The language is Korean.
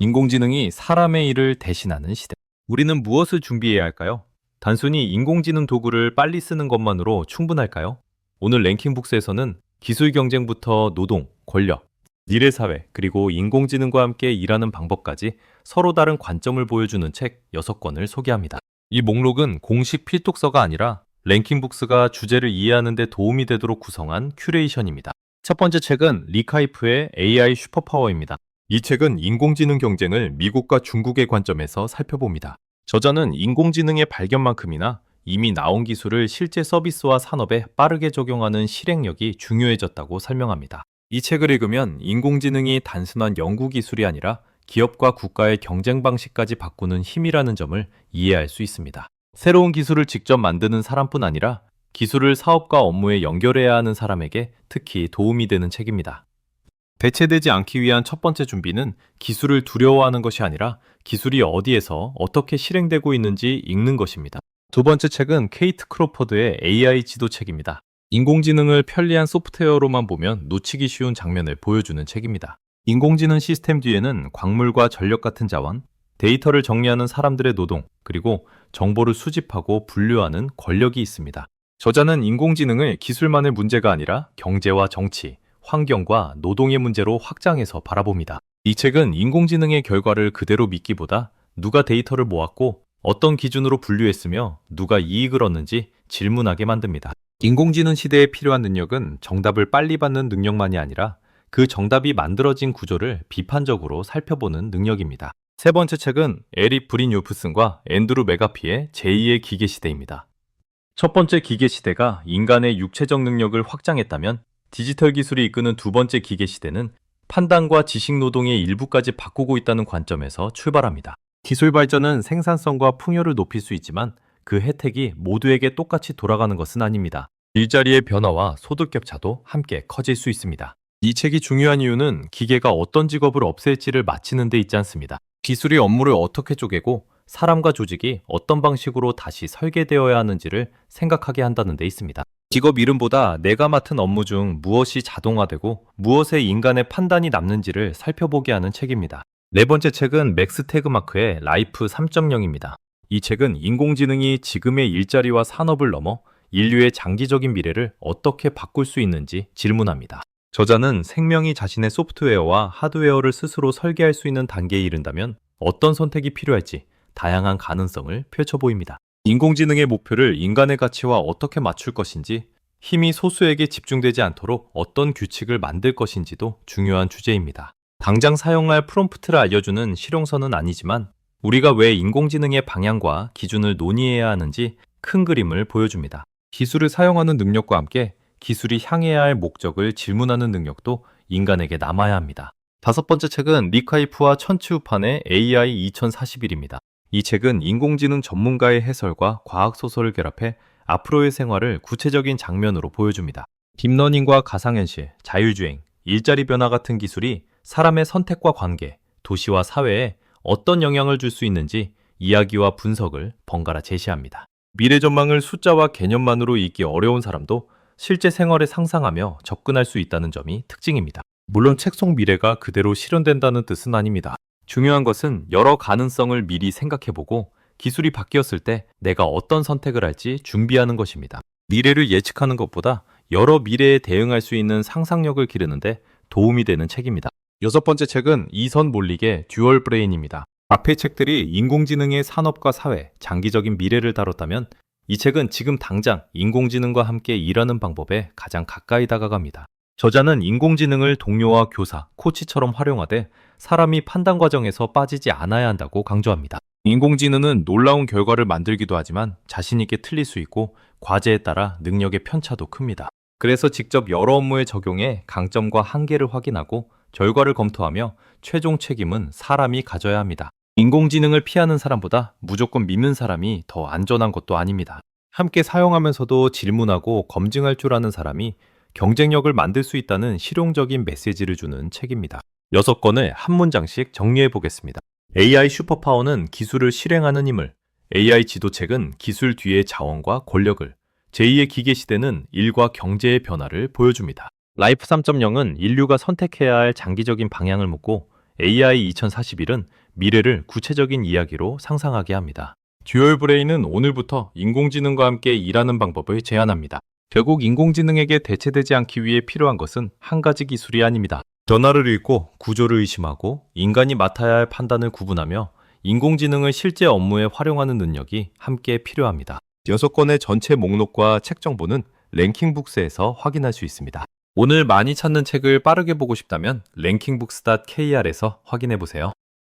인공지능이 사람의 일을 대신하는 시대. 우리는 무엇을 준비해야 할까요? 단순히 인공지능 도구를 빨리 쓰는 것만으로 충분할까요? 오늘 랭킹북스에서는 기술 경쟁부터 노동, 권력, 미래 사회, 그리고 인공지능과 함께 일하는 방법까지 서로 다른 관점을 보여주는 책 6권을 소개합니다. 이 목록은 공식 필독서가 아니라 랭킹북스가 주제를 이해하는 데 도움이 되도록 구성한 큐레이션입니다. 첫 번째 책은 리카이프의 AI 슈퍼파워입니다. 이 책은 인공지능 경쟁을 미국과 중국의 관점에서 살펴봅니다. 저자는 인공지능의 발견만큼이나 이미 나온 기술을 실제 서비스와 산업에 빠르게 적용하는 실행력이 중요해졌다고 설명합니다. 이 책을 읽으면 인공지능이 단순한 연구 기술이 아니라 기업과 국가의 경쟁 방식까지 바꾸는 힘이라는 점을 이해할 수 있습니다. 새로운 기술을 직접 만드는 사람뿐 아니라 기술을 사업과 업무에 연결해야 하는 사람에게 특히 도움이 되는 책입니다. 대체되지 않기 위한 첫 번째 준비는 기술을 두려워하는 것이 아니라 기술이 어디에서 어떻게 실행되고 있는지 읽는 것입니다. 두 번째 책은 케이트 크로퍼드의 AI 지도책입니다. 인공지능을 편리한 소프트웨어로만 보면 놓치기 쉬운 장면을 보여주는 책입니다. 인공지능 시스템 뒤에는 광물과 전력 같은 자원, 데이터를 정리하는 사람들의 노동, 그리고 정보를 수집하고 분류하는 권력이 있습니다. 저자는 인공지능을 기술만의 문제가 아니라 경제와 정치, 환경과 노동의 문제로 확장해서 바라봅니다. 이 책은 인공지능의 결과를 그대로 믿기보다 누가 데이터를 모았고 어떤 기준으로 분류했으며 누가 이익을 얻는지 질문하게 만듭니다. 인공지능 시대에 필요한 능력은 정답을 빨리 받는 능력만이 아니라 그 정답이 만들어진 구조를 비판적으로 살펴보는 능력입니다. 세 번째 책은 에릭 브린요프슨과 앤드루 메가피의 제2의 기계시대입니다. 첫 번째 기계시대가 인간의 육체적 능력을 확장했다면 디지털 기술이 이끄는 두 번째 기계시대는 판단과 지식 노동의 일부까지 바꾸고 있다는 관점에서 출발합니다. 기술 발전은 생산성과 풍요를 높일 수 있지만 그 혜택이 모두에게 똑같이 돌아가는 것은 아닙니다. 일자리의 변화와 소득 격차도 함께 커질 수 있습니다. 이 책이 중요한 이유는 기계가 어떤 직업을 없앨지를 맞히는 데 있지 않습니다. 기술이 업무를 어떻게 쪼개고 사람과 조직이 어떤 방식으로 다시 설계되어야 하는지를 생각하게 한다는 데 있습니다. 직업 이름보다 내가 맡은 업무 중 무엇이 자동화되고 무엇에 인간의 판단이 남는지를 살펴보게 하는 책입니다. 네 번째 책은 맥스 태그마크의 라이프 3.0입니다. 이 책은 인공지능이 지금의 일자리와 산업을 넘어 인류의 장기적인 미래를 어떻게 바꿀 수 있는지 질문합니다. 저자는 생명이 자신의 소프트웨어와 하드웨어를 스스로 설계할 수 있는 단계에 이른다면 어떤 선택이 필요할지 다양한 가능성을 펼쳐 보입니다. 인공지능의 목표를 인간의 가치와 어떻게 맞출 것인지, 힘이 소수에게 집중되지 않도록 어떤 규칙을 만들 것인지도 중요한 주제입니다. 당장 사용할 프롬프트를 알려주는 실용서는 아니지만 우리가 왜 인공지능의 방향과 기준을 논의해야 하는지 큰 그림을 보여줍니다. 기술을 사용하는 능력과 함께 기술이 향해야 할 목적을 질문하는 능력도 인간에게 남아야 합니다. 다섯 번째 책은 리카이프와 천치우판의 AI 2041입니다. 이 책은 인공지능 전문가의 해설과 과학소설을 결합해 앞으로의 생활을 구체적인 장면으로 보여줍니다. 딥러닝과 가상현실, 자율주행, 일자리 변화 같은 기술이 사람의 선택과 관계, 도시와 사회에 어떤 영향을 줄 수 있는지 이야기와 분석을 번갈아 제시합니다. 미래 전망을 숫자와 개념만으로 읽기 어려운 사람도 실제 생활에 상상하며 접근할 수 있다는 점이 특징입니다. 물론 책 속 미래가 그대로 실현된다는 뜻은 아닙니다. 중요한 것은 여러 가능성을 미리 생각해보고 기술이 바뀌었을 때 내가 어떤 선택을 할지 준비하는 것입니다. 미래를 예측하는 것보다 여러 미래에 대응할 수 있는 상상력을 기르는데 도움이 되는 책입니다. 여섯 번째 책은 이선 몰릭의 듀얼 브레인입니다. 앞의 책들이 인공지능의 산업과 사회, 장기적인 미래를 다뤘다면 이 책은 지금 당장 인공지능과 함께 일하는 방법에 가장 가까이 다가갑니다. 저자는 인공지능을 동료와 교사, 코치처럼 활용하되 사람이 판단 과정에서 빠지지 않아야 한다고 강조합니다. 인공지능은 놀라운 결과를 만들기도 하지만 자신 있게 틀릴 수 있고 과제에 따라 능력의 편차도 큽니다. 그래서 직접 여러 업무에 적용해 강점과 한계를 확인하고 결과를 검토하며 최종 책임은 사람이 가져야 합니다. 인공지능을 피하는 사람보다 무조건 믿는 사람이 더 안전한 것도 아닙니다. 함께 사용하면서도 질문하고 검증할 줄 아는 사람이 경쟁력을 만들 수 있다는 실용적인 메시지를 주는 책입니다. 6권을 한 문장씩 정리해 보겠습니다. AI 슈퍼파워는 기술을 실행하는 힘을, AI 지도책은 기술 뒤의 자원과 권력을, 제2의 기계시대는 일과 경제의 변화를 보여줍니다. 라이프 3.0은 인류가 선택해야 할 장기적인 방향을 묻고 AI 2041은 미래를 구체적인 이야기로 상상하게 합니다. 듀얼 브레인은 오늘부터 인공지능과 함께 일하는 방법을 제안합니다. 결국 인공지능에게 대체되지 않기 위해 필요한 것은 한 가지 기술이 아닙니다. 변화를 읽고 구조를 의심하고 인간이 맡아야 할 판단을 구분하며 인공지능을 실제 업무에 활용하는 능력이 함께 필요합니다. 6권의 전체 목록과 책 정보는 랭킹북스에서 확인할 수 있습니다. 오늘 많이 찾는 책을 빠르게 보고 싶다면 랭킹북스.kr에서 확인해 보세요.